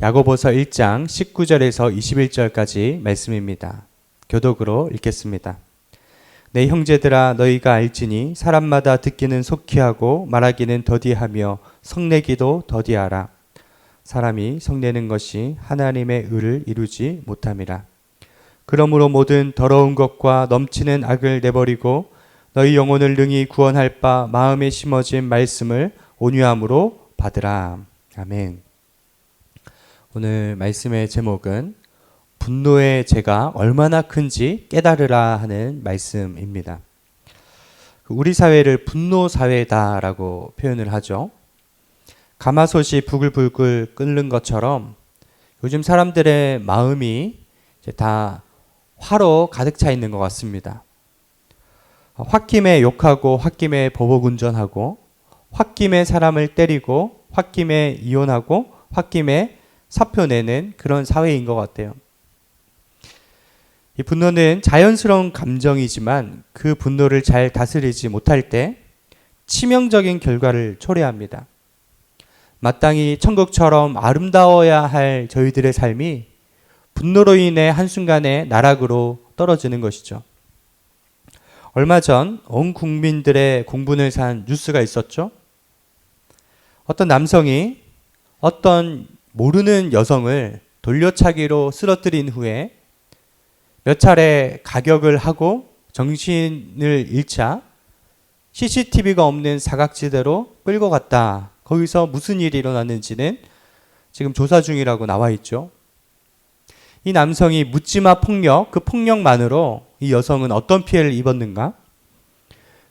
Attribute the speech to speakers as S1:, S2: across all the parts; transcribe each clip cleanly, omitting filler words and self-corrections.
S1: 야고보서 1장 19절에서 21절까지 말씀입니다. 교독으로 읽겠습니다. 내 형제들아 너희가 알지니 사람마다 듣기는 속히 하고 말하기는 더디하며 성내기도 더디하라. 사람이 성내는 것이 하나님의 의를 이루지 못함이라. 그러므로 모든 더러운 것과 넘치는 악을 내버리고 너희 영혼을 능히 구원할 바 마음에 심어진 말씀을 온유함으로 받으라. 아멘. 오늘 말씀의 제목은 분노의 죄가 얼마나 큰지 깨달으라 하는 말씀입니다. 우리 사회를 분노 사회다라고 표현을 하죠. 가마솥이 부글부글 끓는 것처럼 요즘 사람들의 마음이 이제 다 화로 가득 차 있는 것 같습니다. 홧김에 욕하고 홧김에 보복운전하고 홧김에 사람을 때리고 홧김에 이혼하고 홧김에 사표 내는 그런 사회인 것 같아요. 이 분노는 자연스러운 감정이지만 그 분노를 잘 다스리지 못할 때 치명적인 결과를 초래합니다. 마땅히 천국처럼 아름다워야 할 저희들의 삶이 분노로 인해 한순간에 나락으로 떨어지는 것이죠. 얼마 전 온 국민들의 공분을 산 뉴스가 있었죠. 어떤 남성이 어떤 모르는 여성을 돌려차기로 쓰러뜨린 후에 몇 차례 가격을 하고 정신을 잃자 CCTV가 없는 사각지대로 끌고 갔다. 거기서 무슨 일이 일어났는지는 지금 조사 중이라고 나와 있죠. 이 남성이 묻지마 폭력, 그 폭력만으로 이 여성은 어떤 피해를 입었는가?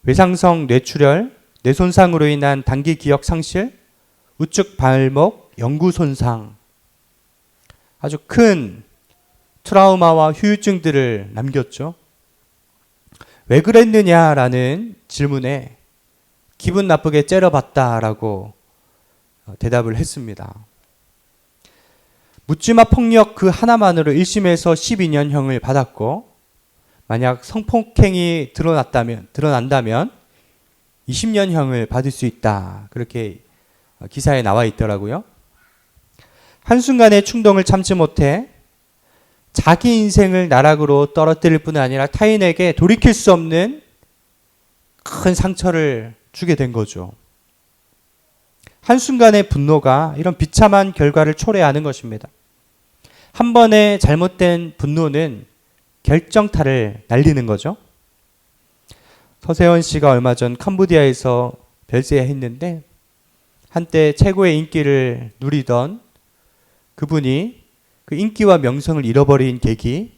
S1: 외상성 뇌출혈, 뇌손상으로 인한 단기 기억 상실, 우측 발목, 영구 손상, 아주 큰 트라우마와 후유증들을 남겼죠. 왜 그랬느냐라는 질문에 기분 나쁘게 째려봤다라고 대답을 했습니다. 묻지마 폭력 그 하나만으로 1심에서 12년형을 받았고 만약 성폭행이 드러난다면 20년형을 받을 수 있다. 그렇게 기사에 나와 있더라고요. 한순간의 충동을 참지 못해 자기 인생을 나락으로 떨어뜨릴 뿐 아니라 타인에게 돌이킬 수 없는 큰 상처를 주게 된 거죠. 한순간의 분노가 이런 비참한 결과를 초래하는 것입니다. 한 번의 잘못된 분노는 결정타를 날리는 거죠. 서세원 씨가 얼마 전 캄보디아에서 별세했는데 한때 최고의 인기를 누리던 그분이 그 인기와 명성을 잃어버린 계기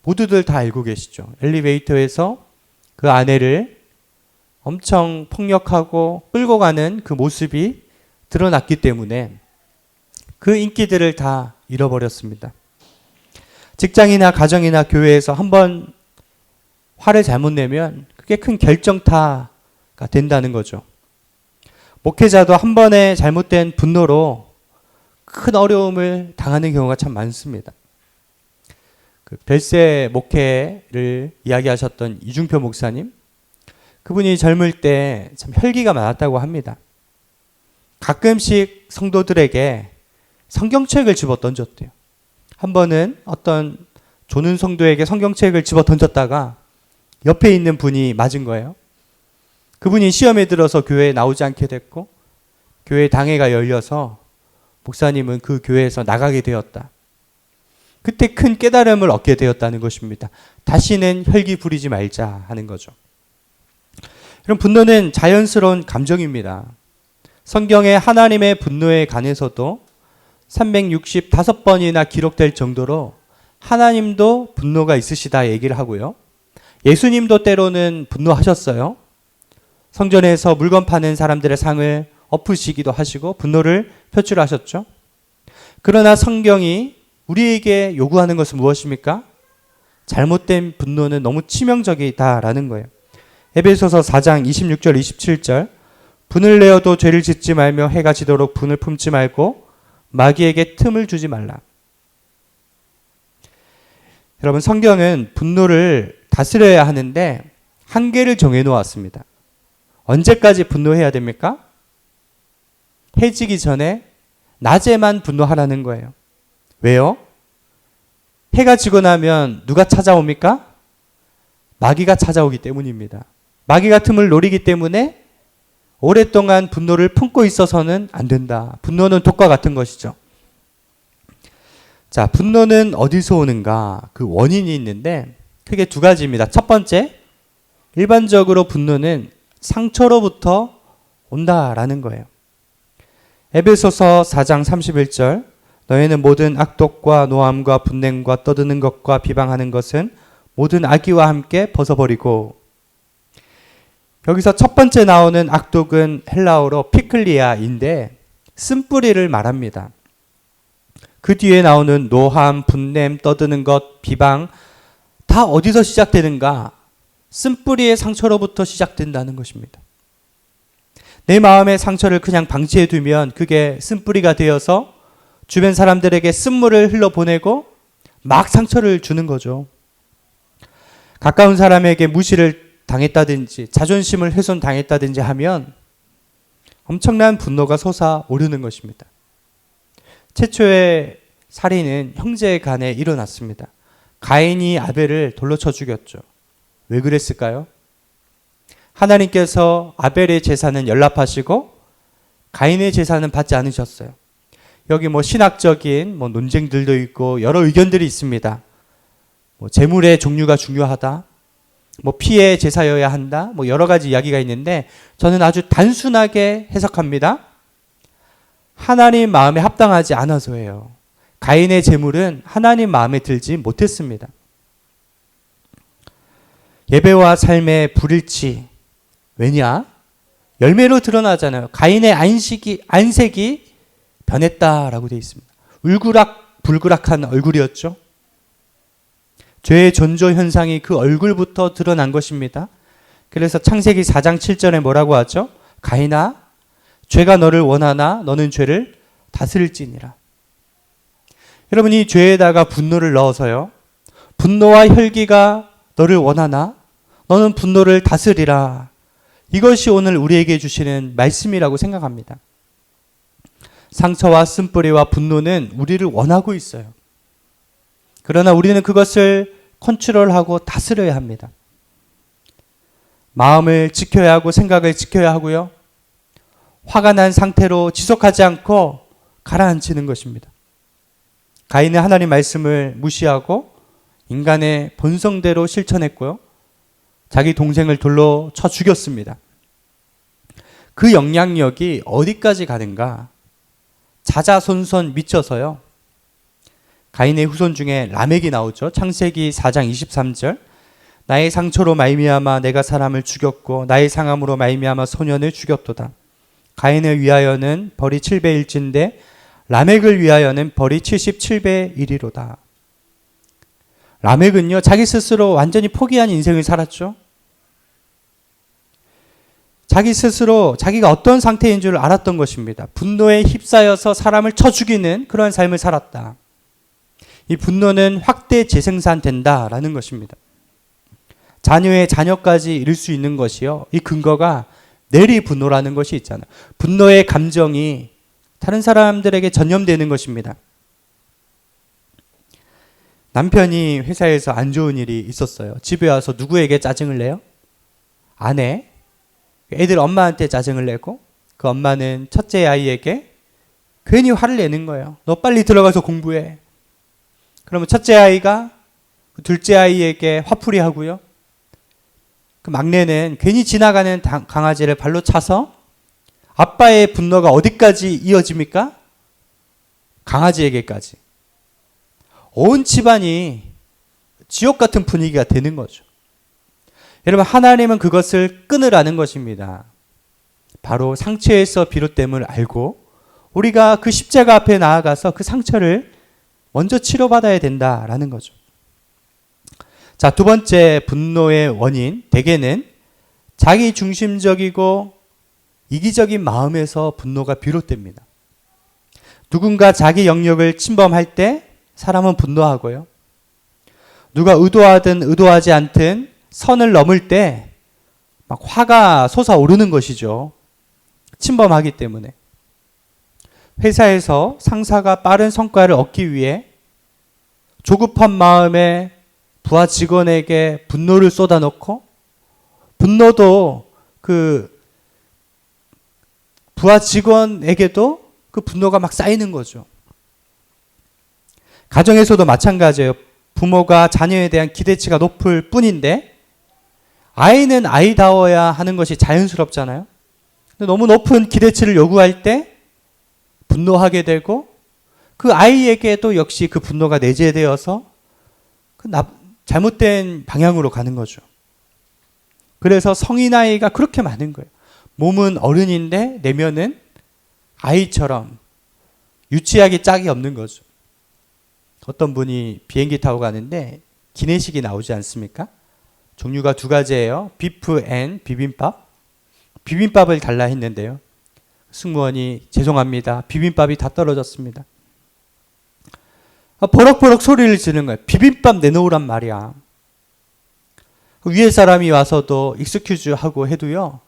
S1: 모두들 다 알고 계시죠. 엘리베이터에서 그 아내를 엄청 폭력하고 끌고 가는 그 모습이 드러났기 때문에 그 인기들을 다 잃어버렸습니다. 직장이나 가정이나 교회에서 한번 화를 잘못 내면 그게 큰 결정타가 된다는 거죠. 목회자도 한 번의 잘못된 분노로 큰 어려움을 당하는 경우가 참 많습니다. 그 별세 목회를 이야기하셨던 이중표 목사님, 그분이 젊을 때 참 혈기가 많았다고 합니다. 가끔씩 성도들에게 성경책을 집어 던졌대요. 한 번은 어떤 조는 성도에게 성경책을 집어 던졌다가 옆에 있는 분이 맞은 거예요. 그분이 시험에 들어서 교회에 나오지 않게 됐고 교회 당회가 열려서 목사님은 그 교회에서 나가게 되었다. 그때 큰 깨달음을 얻게 되었다는 것입니다. 다시는 혈기 부리지 말자 하는 거죠. 이런 분노는 자연스러운 감정입니다. 성경에 하나님의 분노에 관해서도 365번이나 기록될 정도로 하나님도 분노가 있으시다 얘기를 하고요. 예수님도 때로는 분노하셨어요. 성전에서 물건 파는 사람들의 상을 엎으시기도 하시고 분노를 표출하셨죠. 그러나 성경이 우리에게 요구하는 것은 무엇입니까? 잘못된 분노는 너무 치명적이다라는 거예요. 에베소서 4장 26절 27절 분을 내어도 죄를 짓지 말며 해가 지도록 분을 품지 말고 마귀에게 틈을 주지 말라. 여러분, 성경은 분노를 다스려야 하는데 한계를 정해 놓았습니다. 언제까지 분노해야 됩니까? 해지기 전에 낮에만 분노하라는 거예요. 왜요? 해가 지고 나면 누가 찾아옵니까? 마귀가 찾아오기 때문입니다. 마귀가 틈을 노리기 때문에 오랫동안 분노를 품고 있어서는 안 된다. 분노는 독과 같은 것이죠. 자, 분노는 어디서 오는가? 그 원인이 있는데 크게 두 가지입니다. 첫 번째, 일반적으로 분노는 상처로부터 온다라는 거예요. 에베소서 4장 31절, 너희는 모든 악독과 노함과 분냄과 떠드는 것과 비방하는 것은 모든 악의와 함께 벗어버리고. 여기서 첫 번째 나오는 악독은 헬라어로 피클리아인데 쓴뿌리를 말합니다. 그 뒤에 나오는 노함, 분냄, 떠드는 것, 비방 다 어디서 시작되는가? 쓴뿌리의 상처로부터 시작된다는 것입니다. 내 마음의 상처를 그냥 방치해 두면 그게 쓴뿌리가 되어서 주변 사람들에게 쓴물을 흘러보내고 막 상처를 주는 거죠. 가까운 사람에게 무시를 당했다든지 자존심을 훼손당했다든지 하면 엄청난 분노가 솟아오르는 것입니다. 최초의 살인은 형제 간에 일어났습니다. 가인이 아벨을 돌로 쳐 죽였죠. 왜 그랬을까요? 하나님께서 아벨의 제사는 연락하시고 가인의 제사는 받지 않으셨어요. 여기 신학적인 논쟁들도 있고 여러 의견들이 있습니다. 제물의 종류가 중요하다. 피의 제사여야 한다. 여러 가지 이야기가 있는데 저는 아주 단순하게 해석합니다. 하나님 마음에 합당하지 않아서예요. 가인의 제물은 하나님 마음에 들지 못했습니다. 예배와 삶의 불일치. 왜냐? 열매로 드러나잖아요. 가인의 안색이 변했다라고 되어 있습니다. 울그락불그락한 얼굴이었죠. 죄의 전조 현상이 그 얼굴부터 드러난 것입니다. 그래서 창세기 4장 7절에 뭐라고 하죠? 가인아, 죄가 너를 원하나 너는 죄를 다스릴지니라. 여러분, 이 죄에다가 분노를 넣어서요. 분노와 혈기가 너를 원하나 너는 분노를 다스리라. 이것이 오늘 우리에게 주시는 말씀이라고 생각합니다. 상처와 쓴뿌리와 분노는 우리를 원하고 있어요. 그러나 우리는 그것을 컨트롤하고 다스려야 합니다. 마음을 지켜야 하고 생각을 지켜야 하고요. 화가 난 상태로 지속하지 않고 가라앉히는 것입니다. 가인은 하나님 말씀을 무시하고 인간의 본성대로 실천했고요. 자기 동생을 돌로 쳐 죽였습니다. 그 영향력이 어디까지 가는가? 자자손손 미쳐서요. 가인의 후손 중에 라멕이 나오죠. 창세기 4장 23절. 나의 상처로 말미암아 내가 사람을 죽였고 나의 상함으로 말미암아 소년을 죽였도다. 가인을 위하여는 벌이 7배일진데 라멕을 위하여는 벌이 77배 일이로다. 라멕은요, 자기 스스로 완전히 포기한 인생을 살았죠. 자기 스스로 자기가 어떤 상태인 줄 알았던 것입니다. 분노에 휩싸여서 사람을 쳐 죽이는 그런 삶을 살았다. 이 분노는 확대 재생산된다라는 것입니다. 자녀의 자녀까지 이룰 수 있는 것이요. 이 근거가 내리 분노라는 것이 있잖아요. 분노의 감정이 다른 사람들에게 전염되는 것입니다. 남편이 회사에서 안 좋은 일이 있었어요. 집에 와서 누구에게 짜증을 내요? 아내. 애들 엄마한테 짜증을 내고 그 엄마는 첫째 아이에게 괜히 화를 내는 거예요. 너 빨리 들어가서 공부해. 그러면 첫째 아이가 둘째 아이에게 화풀이 하고요. 그 막내는 괜히 지나가는 강아지를 발로 차서 아빠의 분노가 어디까지 이어집니까? 강아지에게까지. 온 집안이 지옥 같은 분위기가 되는 거죠. 여러분, 하나님은 그것을 끊으라는 것입니다. 바로 상처에서 비롯됨을 알고 우리가 그 십자가 앞에 나아가서 그 상처를 먼저 치료받아야 된다라는 거죠. 자, 두 번째 분노의 원인, 대개는 자기 중심적이고 이기적인 마음에서 분노가 비롯됩니다. 누군가 자기 영역을 침범할 때 사람은 분노하고요. 누가 의도하든 의도하지 않든 선을 넘을 때 막 화가 솟아오르는 것이죠. 침범하기 때문에. 회사에서 상사가 빠른 성과를 얻기 위해 조급한 마음에 부하 직원에게 분노를 쏟아놓고 분노도 그 부하 직원에게도 그 분노가 막 쌓이는 거죠. 가정에서도 마찬가지예요. 부모가 자녀에 대한 기대치가 높을 뿐인데 아이는 아이다워야 하는 것이 자연스럽잖아요. 근데 너무 높은 기대치를 요구할 때 분노하게 되고 그 아이에게도 역시 그 분노가 내재되어서 그 잘못된 방향으로 가는 거죠. 그래서 성인 아이가 그렇게 많은 거예요. 몸은 어른인데 내면은 아이처럼 유치하기 짝이 없는 거죠. 어떤 분이 비행기 타고 가는데 기내식이 나오지 않습니까? 종류가 두 가지예요. 비프 앤 비빔밥. 비빔밥을 달라 했는데요. 승무원이 죄송합니다. 비빔밥이 다 떨어졌습니다. 버럭버럭 소리를 지르는 거예요. 비빔밥 내놓으란 말이야. 위에 사람이 와서도 익스큐즈 하고 해도요.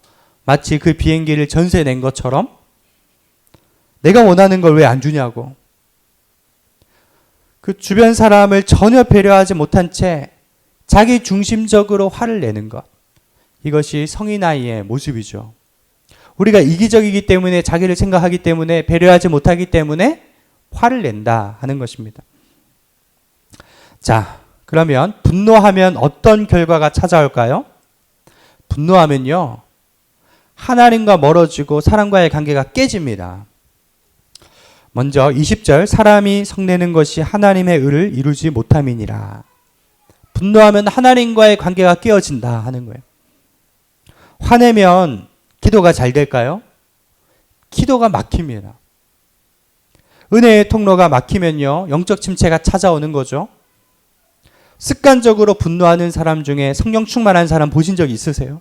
S1: 마치 그 비행기를 전세 낸 것처럼 내가 원하는 걸 왜 안 주냐고. 그 주변 사람을 전혀 배려하지 못한 채 자기 중심적으로 화를 내는 것. 이것이 성인 아이의 모습이죠. 우리가 이기적이기 때문에 자기를 생각하기 때문에 배려하지 못하기 때문에 화를 낸다 하는 것입니다. 자, 그러면 분노하면 어떤 결과가 찾아올까요? 분노하면요. 하나님과 멀어지고 사람과의 관계가 깨집니다. 먼저 20절 사람이 성내는 것이 하나님의 의를 이루지 못함이니라. 분노하면 하나님과의 관계가 깨어진다 하는 거예요. 화내면 기도가 잘 될까요? 기도가 막힙니다. 은혜의 통로가 막히면요. 영적 침체가 찾아오는 거죠. 습관적으로 분노하는 사람 중에 성령 충만한 사람 보신 적 있으세요?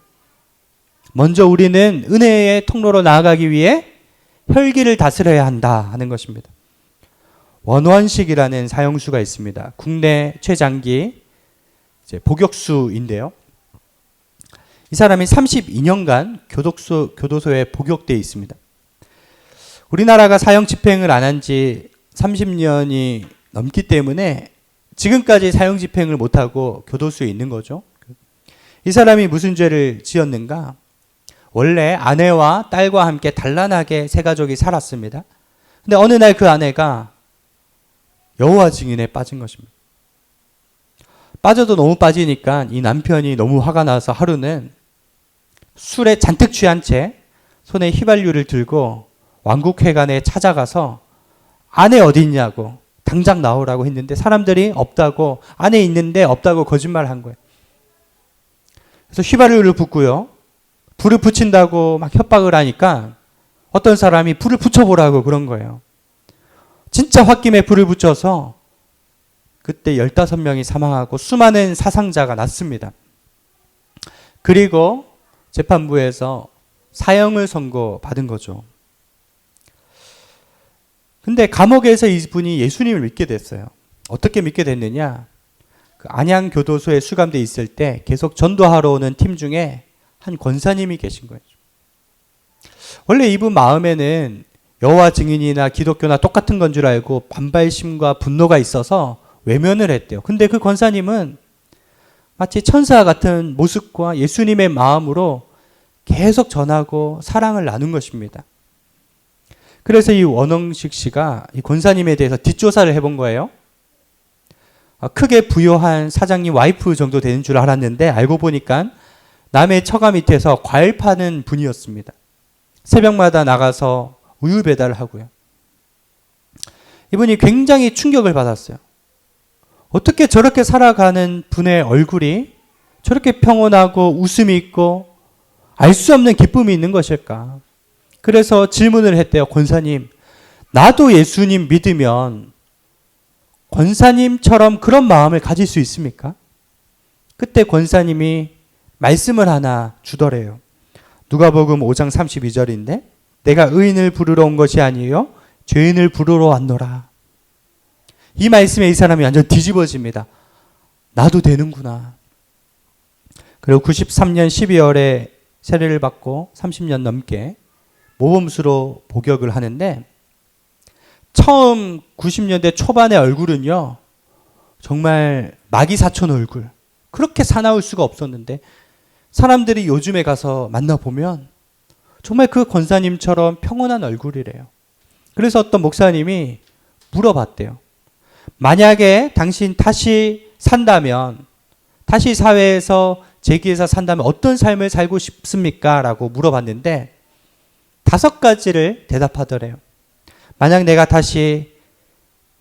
S1: 먼저 우리는 은혜의 통로로 나아가기 위해 혈기를 다스려야 한다 하는 것입니다. 원원식이라는 사형수가 있습니다. 국내 최장기 복역수인데요. 이 사람이 32년간 교도소에 복역되어 있습니다. 우리나라가 사형 집행을 안 한 지 30년이 넘기 때문에 지금까지 사형 집행을 못하고 교도소에 있는 거죠. 이 사람이 무슨 죄를 지었는가? 원래 아내와 딸과 함께 단란하게 세 가족이 살았습니다. 근데 어느 날 그 아내가 여호와 증인에 빠진 것입니다. 빠져도 너무 빠지니까 이 남편이 너무 화가 나서 하루는 술에 잔뜩 취한 채 손에 휘발유를 들고 왕국회관에 찾아가서 아내 어디 있냐고 당장 나오라고 했는데 사람들이 없다고 아내 있는데 없다고 거짓말한 거예요. 그래서 휘발유를 붓고요. 불을 붙인다고 막 협박을 하니까 어떤 사람이 불을 붙여보라고 그런 거예요. 진짜 홧김에 불을 붙여서 그때 15명이 사망하고 수많은 사상자가 났습니다. 그리고 재판부에서 사형을 선고받은 거죠. 근데 감옥에서 이분이 예수님을 믿게 됐어요. 어떻게 믿게 됐느냐? 그 안양교도소에 수감돼 있을 때 계속 전도하러 오는 팀 중에 한 권사님이 계신 거예요. 원래 이분 마음에는 여호와 증인이나 기독교나 똑같은 건 줄 알고 반발심과 분노가 있어서 외면을 했대요. 근데 그 권사님은 마치 천사 같은 모습과 예수님의 마음으로 계속 전하고 사랑을 나눈 것입니다. 그래서 이 원홍식 씨가 이 권사님에 대해서 뒷조사를 해본 거예요. 크게 부유한 사장님 와이프 정도 되는 줄 알았는데 알고 보니까 남의 처가 밑에서 과일 파는 분이었습니다. 새벽마다 나가서 우유 배달을 하고요. 이분이 굉장히 충격을 받았어요. 어떻게 저렇게 살아가는 분의 얼굴이 저렇게 평온하고 웃음이 있고 알 수 없는 기쁨이 있는 것일까? 그래서 질문을 했대요. 권사님, 나도 예수님 믿으면 권사님처럼 그런 마음을 가질 수 있습니까? 그때 권사님이 말씀을 하나 주더래요. 누가복음 5장 32절인데 내가 의인을 부르러 온 것이 아니에요 죄인을 부르러 왔노라. 이 말씀에 이 사람이 완전 뒤집어집니다. 나도 되는구나. 그리고 93년 12월에 세례를 받고 30년 넘게 모범수로 복역을 하는데 처음 90년대 초반의 얼굴은요, 정말 마귀사촌 얼굴. 그렇게 사나울 수가 없었는데, 사람들이 요즘에 가서 만나보면 정말 그 권사님처럼 평온한 얼굴이래요. 그래서 어떤 목사님이 물어봤대요. 만약에 당신 다시 산다면, 다시 사회에서 재기해서 산다면 어떤 삶을 살고 싶습니까? 라고 물어봤는데 5가지를 대답하더래요. 만약 내가 다시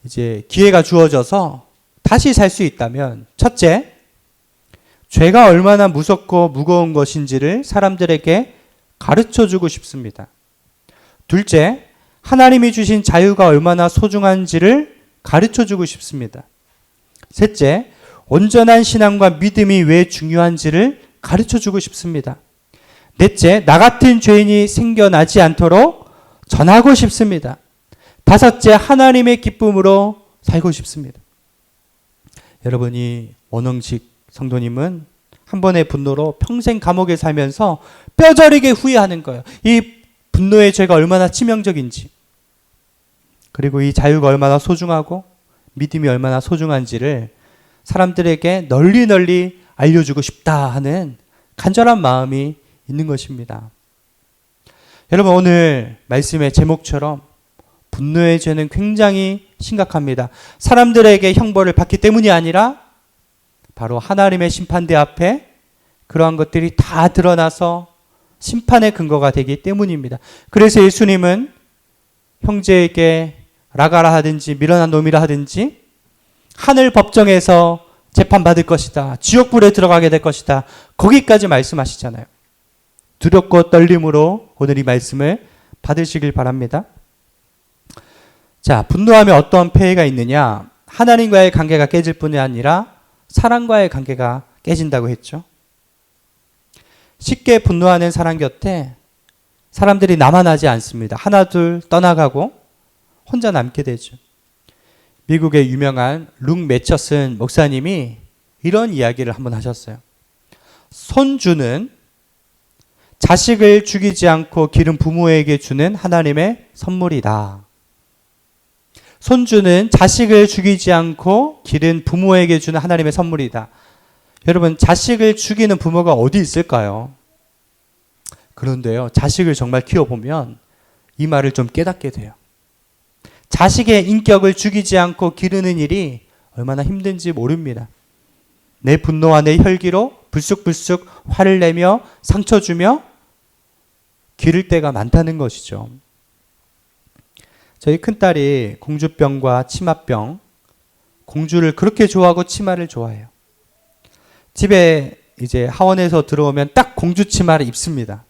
S1: 이제 기회가 주어져서 다시 살 수 있다면, 첫째, 죄가 얼마나 무섭고 무거운 것인지를 사람들에게 가르쳐 주고 싶습니다. 둘째, 하나님이 주신 자유가 얼마나 소중한지를 가르쳐 주고 싶습니다. 셋째, 온전한 신앙과 믿음이 왜 중요한지를 가르쳐 주고 싶습니다. 넷째, 나 같은 죄인이 생겨나지 않도록 전하고 싶습니다. 다섯째, 하나님의 기쁨으로 살고 싶습니다. 여러분이 원흥식 성도님은 한 번의 분노로 평생 감옥에 살면서 뼈저리게 후회하는 거예요. 이 분노의 죄가 얼마나 치명적인지, 그리고 이 자유가 얼마나 소중하고 믿음이 얼마나 소중한지를 사람들에게 널리 알려주고 싶다 하는 간절한 마음이 있는 것입니다. 여러분, 오늘 말씀의 제목처럼 분노의 죄는 굉장히 심각합니다. 사람들에게 형벌을 받기 때문이 아니라 바로 하나님의 심판대 앞에 그러한 것들이 다 드러나서 심판의 근거가 되기 때문입니다. 그래서 예수님은 형제에게 라가라 하든지 미련한 놈이라 하든지 하늘 법정에서 재판받을 것이다, 지옥불에 들어가게 될 것이다, 거기까지 말씀하시잖아요. 두렵고 떨림으로 오늘 이 말씀을 받으시길 바랍니다. 자, 분노하면 어떤 폐해가 있느냐? 하나님과의 관계가 깨질 뿐이 아니라 사람과의 관계가 깨진다고 했죠. 쉽게 분노하는 사람 곁에 사람들이 남아나지 않습니다. 하나둘 떠나가고 혼자 남게 되죠. 미국의 유명한 룩 매처슨 목사님이 이런 이야기를 한번 하셨어요. 손주는 자식을 죽이지 않고 기른 부모에게 주는 하나님의 선물이다. 손주는 자식을 죽이지 않고 기른 부모에게 주는 하나님의 선물이다. 여러분, 자식을 죽이는 부모가 어디 있을까요? 그런데요, 자식을 정말 키워보면 이 말을 좀 깨닫게 돼요. 자식의 인격을 죽이지 않고 기르는 일이 얼마나 힘든지 모릅니다. 내 분노와 내 혈기로 불쑥불쑥 화를 내며 상처 주며 기를 때가 많다는 것이죠. 저희 큰딸이 공주병과 치마병, 공주를 그렇게 좋아하고 치마를 좋아해요. 집에 이제 하원에서 들어오면 딱 공주 치마를 입습니다.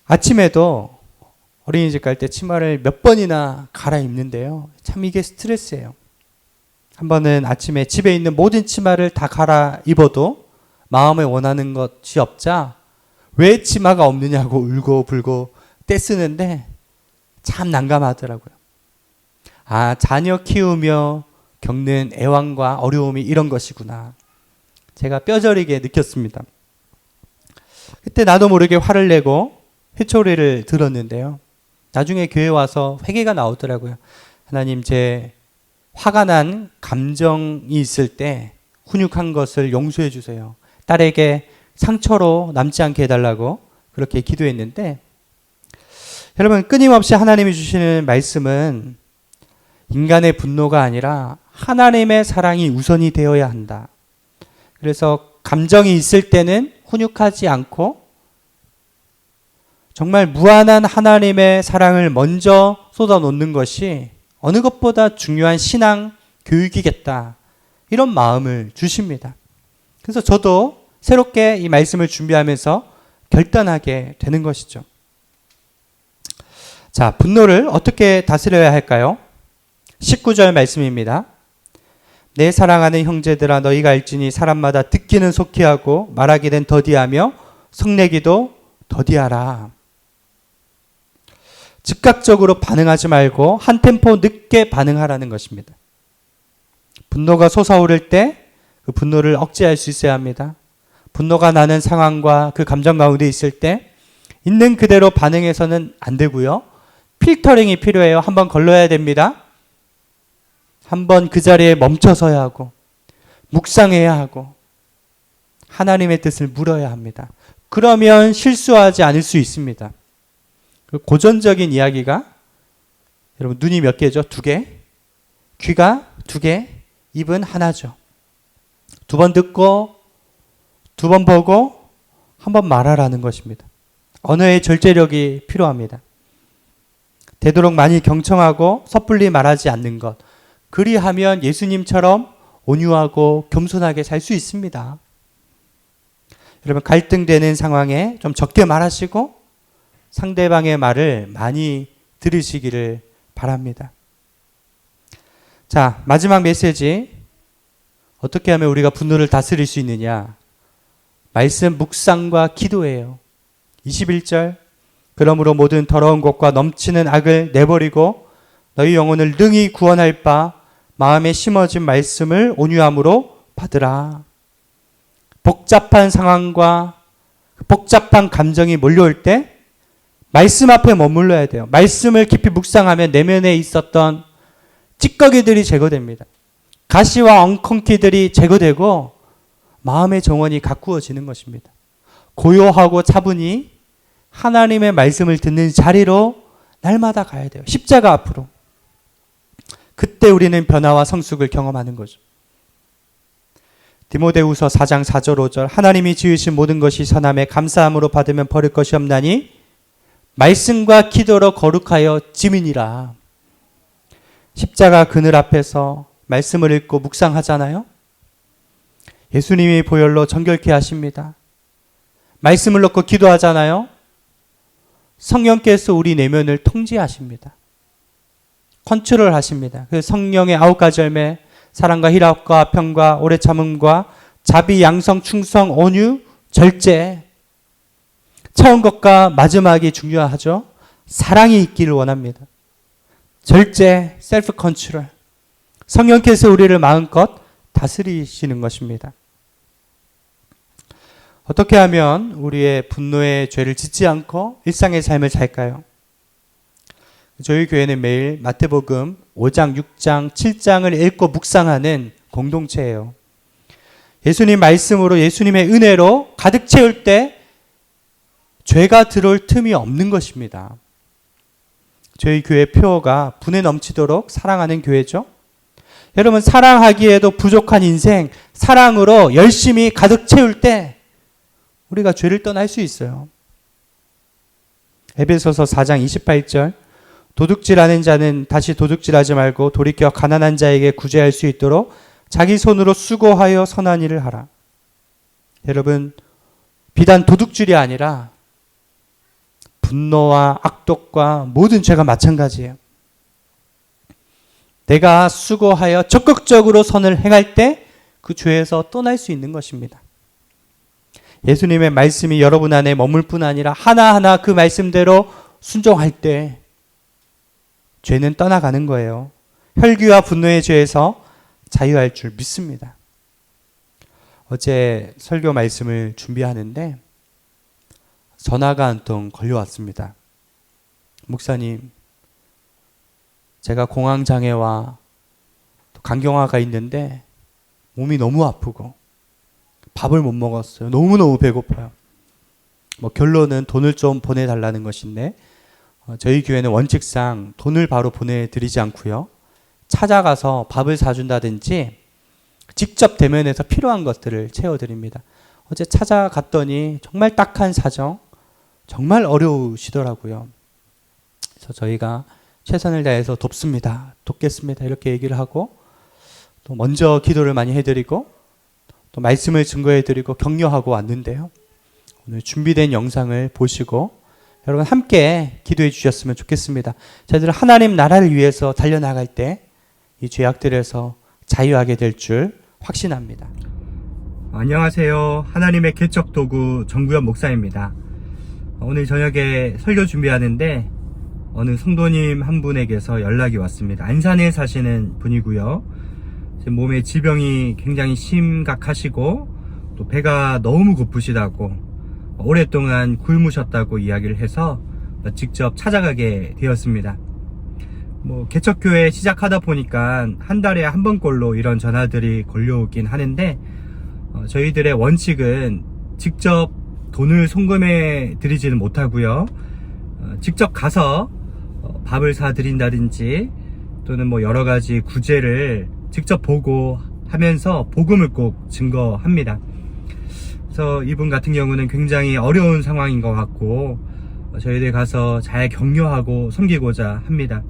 S1: 아침에도 어린이집 갈 때 치마를 몇 번이나 갈아입는데요. 참 이게 스트레스예요. 한 번은 아침에 집에 있는 모든 치마를 다 갈아입어도 마음에 원하는 것이 없자 왜 치마가 없느냐고 울고 불고 떼쓰는데 참 난감하더라고요. 아, 자녀 키우며 겪는 애환과 어려움이 이런 것이구나. 제가 뼈저리게 느꼈습니다. 그때 나도 모르게 화를 내고 회초리를 들었는데요. 나중에 교회 와서 회개가 나오더라고요. 하나님, 제 화가 난 감정이 있을 때 훈육한 것을 용서해 주세요. 딸에게 상처로 남지 않게 해달라고 그렇게 기도했는데, 여러분, 끊임없이 하나님이 주시는 말씀은 인간의 분노가 아니라 하나님의 사랑이 우선이 되어야 한다. 그래서 감정이 있을 때는 훈육하지 않고 정말 무한한 하나님의 사랑을 먼저 쏟아놓는 것이 어느 것보다 중요한 신앙 교육이겠다. 이런 마음을 주십니다. 그래서 저도 새롭게 이 말씀을 준비하면서 결단하게 되는 것이죠. 자, 분노를 어떻게 다스려야 할까요? 19절 말씀입니다. 내 사랑하는 형제들아, 너희가 알지니 사람마다 듣기는 속히 하고 말하기는 더디하며 성내기도 더디하라. 즉각적으로 반응하지 말고 한 템포 늦게 반응하라는 것입니다. 분노가 솟아오를 때 그 분노를 억제할 수 있어야 합니다. 분노가 나는 상황과 그 감정 가운데 있을 때 있는 그대로 반응해서는 안 되고요. 필터링이 필요해요. 한번 걸러야 됩니다. 한번 그 자리에 멈춰서야 하고 묵상해야 하고 하나님의 뜻을 물어야 합니다. 그러면 실수하지 않을 수 있습니다. 고전적인 이야기가 여러분 눈이 몇 개죠? 2개. 귀가 2개. 입은 하나죠. 2번 듣고 2번 보고 한 번 말하라는 것입니다. 언어의 절제력이 필요합니다. 되도록 많이 경청하고 섣불리 말하지 않는 것. 그리하면 예수님처럼 온유하고 겸손하게 살 수 있습니다. 여러분 갈등되는 상황에 좀 적게 말하시고 상대방의 말을 많이 들으시기를 바랍니다. 자, 마지막 메시지. 어떻게 하면 우리가 분노를 다스릴 수 있느냐? 말씀 묵상과 기도예요. 21절. 그러므로 모든 더러운 것과 넘치는 악을 내버리고 너희 영혼을 능히 구원할 바 마음에 심어진 말씀을 온유함으로 받으라. 복잡한 상황과 복잡한 감정이 몰려올 때 말씀 앞에 머물러야 돼요. 말씀을 깊이 묵상하면 내면에 있었던 찌꺼기들이 제거됩니다. 가시와 엉겅퀴들이 제거되고 마음의 정원이 가꾸어지는 것입니다. 고요하고 차분히 하나님의 말씀을 듣는 자리로 날마다 가야 돼요. 십자가 앞으로. 그때 우리는 변화와 성숙을 경험하는 거죠. 디모데후서 4장 4절 5절 하나님이 지으신 모든 것이 선함에 감사함으로 받으면 버릴 것이 없나니 말씀과 기도로 거룩하여 지민이라. 십자가 그늘 앞에서 말씀을 읽고 묵상하잖아요. 예수님이 보혈로 정결케 하십니다. 말씀을 놓고 기도하잖아요. 성령께서 우리 내면을 통제하십니다. 컨트롤 하십니다. 그 성령의 9가지 열매, 사랑과 희락과 평과 오래 참음과 자비, 양성, 충성, 온유, 절제. 처음 것과 마지막이 중요하죠. 사랑이 있기를 원합니다. 절제, 셀프 컨트롤. 성령께서 우리를 마음껏 다스리시는 것입니다. 어떻게 하면 우리의 분노의 죄를 짓지 않고 일상의 삶을 살까요? 저희 교회는 매일 마태복음 5장, 6장, 7장을 읽고 묵상하는 공동체예요. 예수님 말씀으로 예수님의 은혜로 가득 채울 때 죄가 들어올 틈이 없는 것입니다. 저희 교회 표어가 분에 넘치도록 사랑하는 교회죠. 여러분 사랑하기에도 부족한 인생, 사랑으로 열심히 가득 채울 때 우리가 죄를 떠날 수 있어요. 에베소서 4장 28절 도둑질하는 자는 다시 도둑질하지 말고 돌이켜 가난한 자에게 구제할 수 있도록 자기 손으로 수고하여 선한 일을 하라. 여러분 비단 도둑질이 아니라 분노와 악독과 모든 죄가 마찬가지예요. 내가 수고하여 적극적으로 선을 행할 때 그 죄에서 떠날 수 있는 것입니다. 예수님의 말씀이 여러분 안에 머물 뿐 아니라 하나하나 그 말씀대로 순종할 때 죄는 떠나가는 거예요. 혈기와 분노의 죄에서 자유할 줄 믿습니다. 어제 설교 말씀을 준비하는데 전화가 한 통 걸려왔습니다. 목사님, 제가 공황장애와 간경화가 있는데 몸이 너무 아프고 밥을 못 먹었어요. 너무너무 배고파요. 결론은 돈을 좀 보내달라는 것인데 저희 교회는 원칙상 돈을 바로 보내드리지 않고요. 찾아가서 밥을 사준다든지 직접 대면해서 필요한 것들을 채워드립니다. 어제 찾아갔더니 정말 딱한 사정, 정말 어려우시더라고요. 그래서 저희가 최선을 다해서 돕겠습니다. 이렇게 얘기를 하고 또 먼저 기도를 많이 해드리고 또 말씀을 증거해드리고 격려하고 왔는데요. 오늘 준비된 영상을 보시고 여러분 함께 기도해 주셨으면 좋겠습니다. 저희들 하나님 나라를 위해서 달려나갈 때 이 죄악들에서 자유하게 될 줄 확신합니다. 안녕하세요. 하나님의 개척 도구 정구현 목사입니다. 오늘 저녁에 설교 준비하는데 어느 성도님 한 분에게서 연락이 왔습니다. 안산에 사시는 분이고요. 몸에 질병이 굉장히 심각하시고 또 배가 너무 고프시다고 오랫동안 굶으셨다고 이야기를 해서 직접 찾아가게 되었습니다. 뭐 개척교회 시작하다 보니까 한 달에 한 번꼴로 이런 전화들이 걸려오긴 하는데, 저희들의 원칙은 직접 돈을 송금해 드리지는 못하고요. 직접 가서 밥을 사 드린다든지 또는 뭐 여러 가지 구제를 직접 보고 하면서 복음을 꼭 증거합니다. 그래서 이분 같은 경우는 굉장히 어려운 상황인 것 같고, 저희들 가서 잘 격려하고 섬기고자 합니다.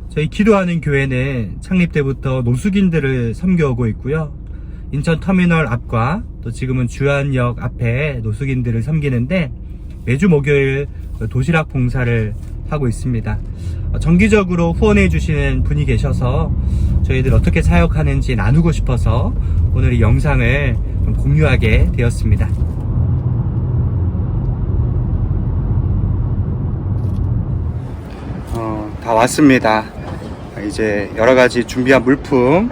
S1: 저희 기도하는 교회는 창립 때부터 노숙인들을 섬겨오고 있고요. 인천터미널 앞과 또 지금은 주안역 앞에 노숙인들을 섬기는데, 매주 목요일 도시락 봉사를 하고 있습니다. 정기적으로 후원해 주시는 분이 계셔서 저희들 어떻게 사역하는지 나누고 싶어서 오늘 이 영상을 공유하게 되었습니다. 다 왔습니다. 이제 여러가지 준비한 물품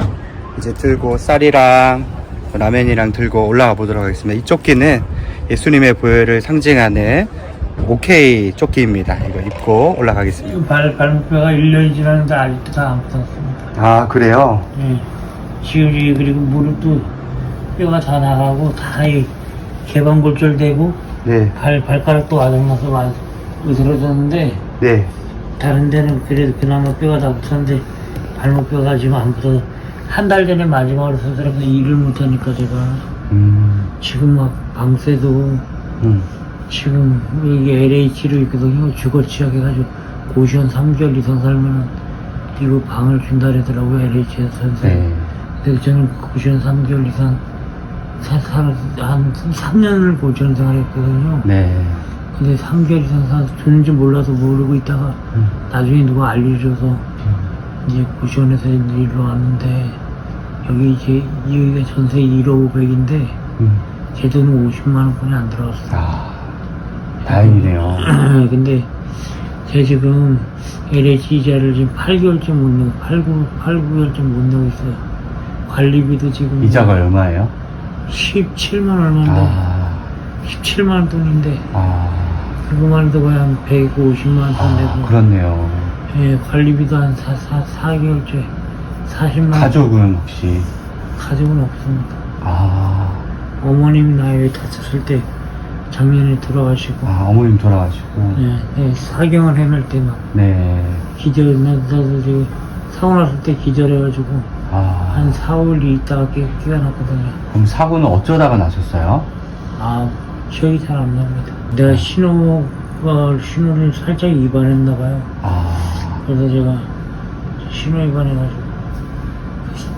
S1: 이제 들고 쌀이랑 라면이랑 들고 올라가 보도록 하겠습니다. 이 조끼는 예수님의 보혈을 상징하는 오케이 조끼입니다. 이거 입고 올라가겠습니다.
S2: 발목뼈가 1년이 지났는데 아직도 다 안 붙었습니다.
S1: 아, 그래요?
S2: 예. 지울이 그리고 무릎도 뼈가 다 나가고 다 개방골절되고,
S1: 네.
S2: 발가락도 아작나서 많이 으스러졌는데,
S1: 네.
S2: 다른 데는 그래도 그나마 뼈가 다 붙었는데 발목뼈가 지금 안 붙어서 한 달 전에 마지막으로 서더라고요. 일을 못하니까 제가 지금 막 방세도 지금 이게 LH로 있거든요. 주거치약 해가지고 고시원 3개월 이상 살면은 이거 방을 준다 그러더라고요. LH에서 선생.
S1: 네.
S2: 그래서 저는 고시원 3개월 이상 한 3년을 고시원 생활했거든요.
S1: 네.
S2: 근데 3개월 이상 살아서 주는지 몰라서 모르고 있다가 나중에 누가 알려줘서 이제 고시원에서 일로 왔는데, 여기 이제 여기가 전세 1억 5백인데 제 돈은 50만 원뿐이 안 들어왔어요.
S1: 아, 다행이네요.
S2: 근데 제가 지금 LH 이자를 지금 8개월째 못 내고 8-9개월째 못 내고 있어요. 관리비도 지금
S1: 이자가 얼마예요?
S2: 17만 얼마인데,
S1: 아,
S2: 17만 원 돈인데 그거만 해도 거의 한 150만 원 돈 내고.
S1: 그렇네요.
S2: 예, 관리비도 한 4개월째 40만 원.
S1: 가족은 혹시?
S2: 가족은 없습니다.
S1: 아,
S2: 어머님이 나이 다쳤을 때 작년에 돌아가시고,
S1: 어머님 돌아가시고.
S2: 예, 사경을 해낼 때 막
S1: 네.
S2: 나도 지금 사고 났을 때 기절해가지고 한 4월 있다가 끼가 났거든요.
S1: 그럼 사고는 어쩌다가 나셨어요?
S2: 기억이 잘 안 납니다. 내가 신호를 살짝 위반했나봐요. 그래서 제가 신호 위반해가지고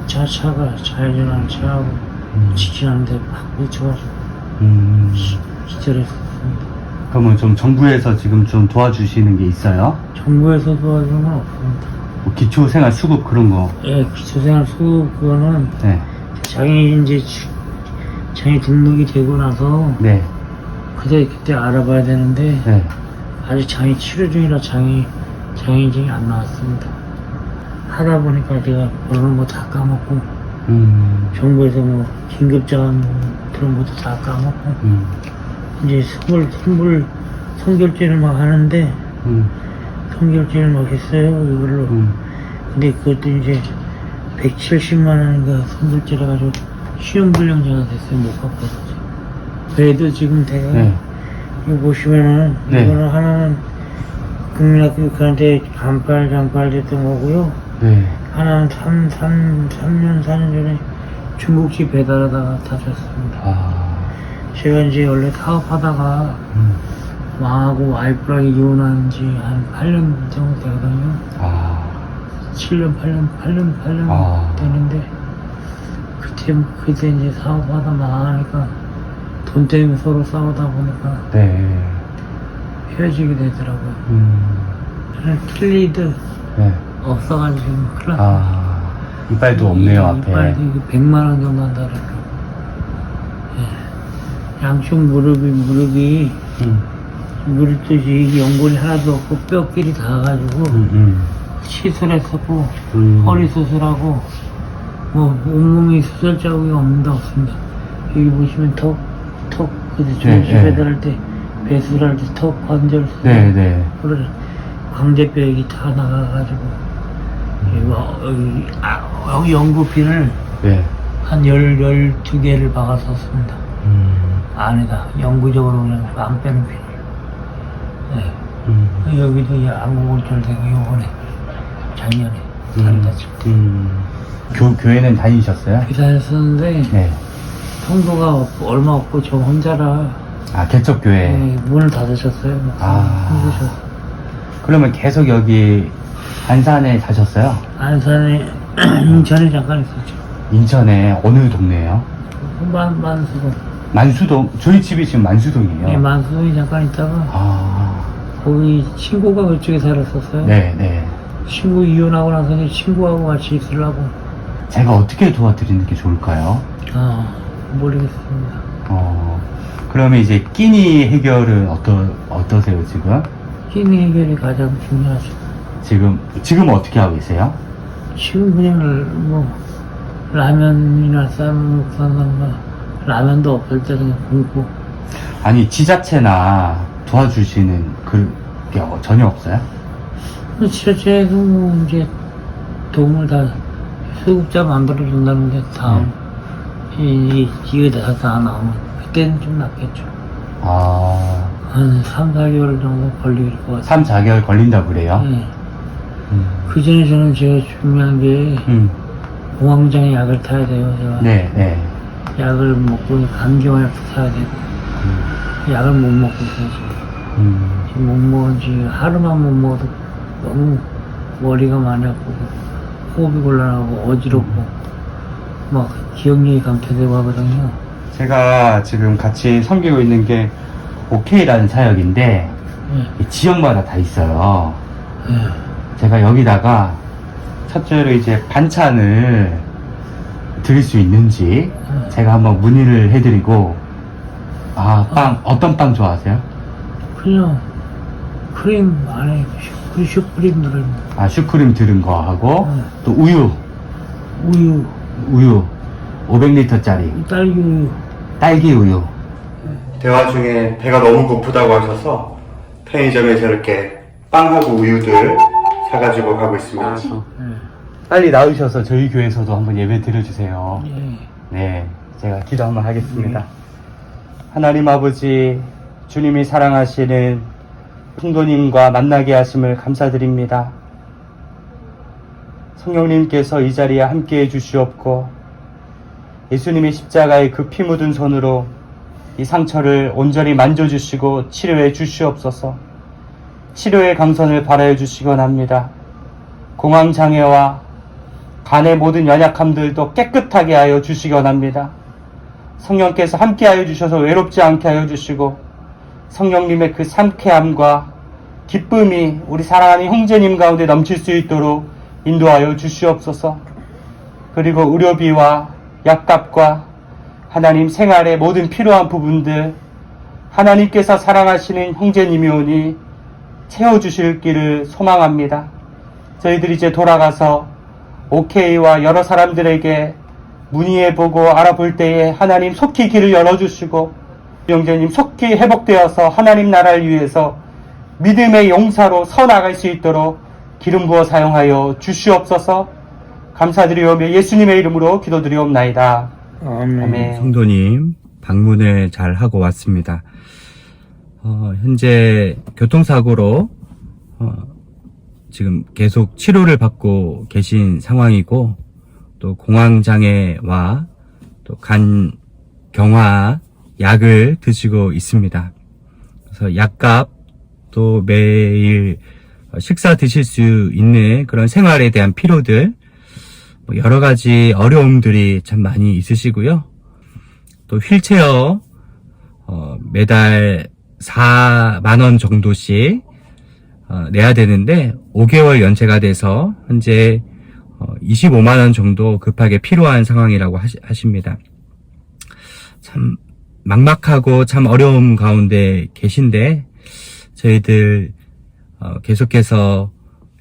S2: 차가 좌회전하는 차하고 직진하는데 막 미쳐가지고 기절했었습니다.
S1: 그러면 좀 정부에서 지금 좀 도와주시는 게 있어요?
S2: 정부에서 도와주는 건 없습니다.
S1: 뭐 기초생활 수급 그런 거?
S2: 예, 기초생활 수급 그거는
S1: 네.
S2: 장애 등록이 되고 나서
S1: 네.
S2: 그때 알아봐야 되는데,
S1: 네.
S2: 아직 장애 치료 중이라 장애인증이 안 나왔습니다. 하다 보니까 제가 그런 거 다 까먹고, 정부에서 뭐 긴급자금 그런 것도 다 까먹고, 이제 선불 선결제를 막 하는데, 선결제를 막 했어요, 이걸로. 근데 그것도 이제 170만 원인가 선결제라 가지고 시험불량자가 됐어요. 못 갚아서. 그래도 지금 제가 이거 보시면은 이거는 하나는 국민학교 그한테 잠발 됐던 거고요. 하나는 3년 4년 전에 중국집 배달하다가 다쳤습니다. 제가 이제 원래 사업하다가 망하고 와이프랑 이혼한 지 한 8년 정도 되거든요. 7년, 8년 되는데, 그때 이제 사업하다 망하니까 돈 때문에 서로 싸우다 보니까 헤어지게 되더라고요. 저는 킬리드 없어가지고 지금 큰일 났어요.
S1: 이빨도 없네요, 앞에.
S2: 이빨도 100만 원 정도 한다 그랬고. 양쪽 무릎이 이게 연골이 하나도 없고 뼈끼리 닿아가지고 시술했었고 허리 수술하고 뭐 온몸이 수술 자국이 없습니다. 여기 보시면 턱 그래서 중식 배달할 때 배수랄 때 턱 관절
S1: 네, 네.
S2: 그래 광대뼈액이 다 나가가지고 여기 연구핀을
S1: 네.
S2: 한 12개를 박았었습니다. 안에다 영구적으로 그냥 안 빼는 핀을. 네. 여기도 이 안구골절되고 요번에 작년에 다리 다치고
S1: 교회는 다니셨어요?
S2: 기다렸었는데
S1: 네.
S2: 성도가 얼마 없고 저 혼자라
S1: 개척교회.
S2: 네, 문을 닫으셨어요. 힘드셔서.
S1: 그러면 계속 여기 안산에 사셨어요?
S2: 안산에 인천에 잠깐 있었죠.
S1: 인천에 어느 동네예요?
S2: 만수동.
S1: 만수동. 저희 집이 지금 만수동이에요.
S2: 네, 만수동에 잠깐 있다가 거기 친구가 그쪽에 살았었어요.
S1: 네, 네.
S2: 친구 이혼하고 나서 이제 친구하고 같이 있으려고.
S1: 제가 어떻게 도와드리는 게 좋을까요?
S2: 모르겠습니다.
S1: 그러면 이제 끼니 해결은 어떠세요, 지금?
S2: 끼니 해결이 가장 중요하죠.
S1: 지금 어떻게 하고 계세요?
S2: 지금 그냥 뭐 라면이나 쌈 라면도 없을 때 그냥 굶고.
S1: 아니, 지자체나 도와주시는 그게 전혀 없어요?
S2: 지자체에서 뭐 이제 도움을 다 수급자 만들어준다는데 다음 이게 다 나오면 그때는 좀 낫겠죠. 한 3, 4개월 정도 걸릴 것 같아요.
S1: 3, 4개월 걸린다고 그래요?
S2: 네. 그 전에 저는 제가 중요한 게 공황장애 약을 타야 돼요. 제가
S1: 네, 네.
S2: 약을 먹고 감기약도 타야 되고 약을 못 먹고 있어요. 지금 못 먹은 지 하루만 못 먹어도 너무 머리가 많이 아프고 호흡이 곤란하고 어지럽고 막 기억력이 감퇴되고 하거든요.
S1: 제가 지금 같이 섬기고 있는 게 OK라는 사역인데 이 지역마다 다 있어요. 제가 여기다가 첫째로 이제 반찬을 드릴 수 있는지 제가 한번 문의를 해드리고 빵 어떤 빵 좋아하세요?
S2: 그냥 크림 안에 슈크림 들어있는
S1: 슈크림 들은 거 하고 또 우유 500리터짜리 딸기 우유. 대화 중에 배가 너무 고프다고 하셔서 편의점에서 이렇게 빵하고 우유들 사가지고 가고 있습니다. 빨리 나으셔서 저희 교회에서도 한번 예배 드려주세요. 네, 제가 기도 한번 하겠습니다. 하나님 아버지, 주님이 사랑하시는 성도님과 만나게 하심을 감사드립니다. 성령님께서 이 자리에 함께해 주시옵고 예수님의 십자가의 그 피 묻은 손으로 이 상처를 온전히 만져주시고 치료해 주시옵소서. 치료의 강선을 바라여 주시곤 합니다. 공황장애와 간의 모든 연약함들도 깨끗하게 하여 주시곤 합니다. 성령께서 함께 하여 주셔서 외롭지 않게 하여 주시고 성령님의 그 상쾌함과 기쁨이 우리 사랑하는 형제님 가운데 넘칠 수 있도록 인도하여 주시옵소서. 그리고 의료비와 약값과 하나님 생활의 모든 필요한 부분들 하나님께서 사랑하시는 형제님이 오니 채워주실 길을 소망합니다. 저희들이 이제 돌아가서 OK와 여러 사람들에게 문의해보고 알아볼 때에 하나님 속히 길을 열어주시고 형제님 속히 회복되어서 하나님 나라를 위해서 믿음의 용사로 서나갈 수 있도록 기름 부어 사용하여 주시옵소서. 감사드리오며 예수님의 이름으로 기도드리옵나이다. 아멘. 성도님 방문을 잘 하고 왔습니다. 현재 교통사고로 지금 계속 치료를 받고 계신 상황이고 또 공황장애와 또 간 경화 약을 드시고 있습니다. 그래서 약값 또 매일 식사 드실 수 있는 그런 생활에 대한 필요들 여러 가지 어려움들이 참 많이 있으시고요. 또 휠체어 매달 4만원 정도씩 내야 되는데 5개월 연체가 돼서 현재 25만원 정도 급하게 필요한 상황이라고 하십니다. 참 막막하고 참 어려움 가운데 계신데 저희들 계속해서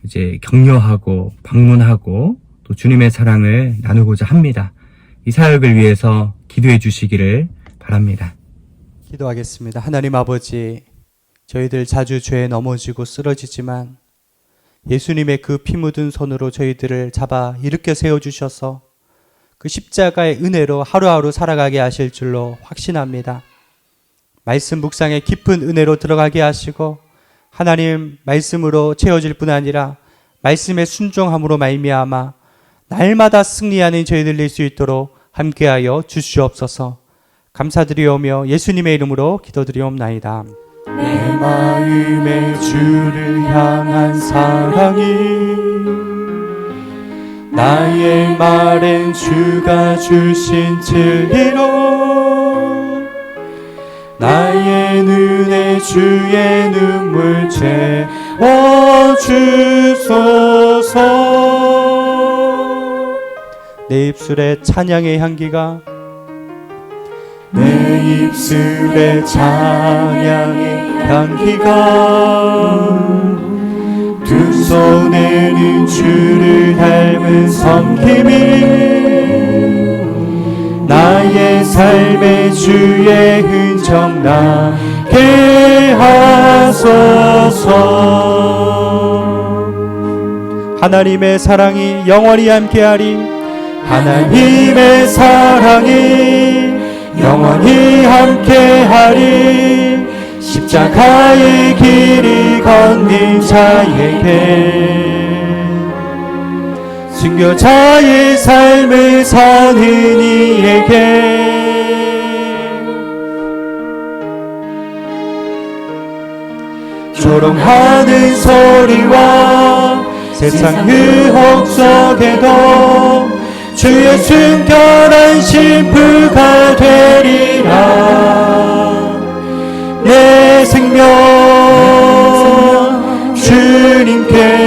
S1: 이제 격려하고 방문하고 또 주님의 사랑을 나누고자 합니다. 이 사역을 위해서 기도해 주시기를 바랍니다. 기도하겠습니다. 하나님 아버지, 저희들 자주 죄에 넘어지고 쓰러지지만 예수님의 그 피 묻은 손으로 저희들을 잡아 일으켜 세워주셔서 그 십자가의 은혜로 하루하루 살아가게 하실 줄로 확신합니다. 말씀 묵상의 깊은 은혜로 들어가게 하시고 하나님 말씀으로 채워질 뿐 아니라 말씀의 순종함으로 말미암아 날마다 승리하는 저희들 될 수 있도록 함께하여 주시옵소서. 감사드리오며 예수님의 이름으로 기도드리옵나이다. 내 마음에 주를 향한 사랑이 나의 말엔 주가 주신 진리로 나의 눈에 주의 눈물 채워주소서. 내 입술에 찬양의 향기가 내 입술에 찬양의 향기가 두 손에는 주를 닮은 섬김이 나의 삶의 주의 흔적 나게 하소서. 하나님의 사랑이 영원히 함께하리. 하나님의 사랑이 영원히 함께하리. 십자가의 길이 걷는 자에게 순교자의 삶을 사는 이에게 조롱하는 소리와 세상 유혹 속에도 주의 순결한 신부가 되리라. 내 생명 주님께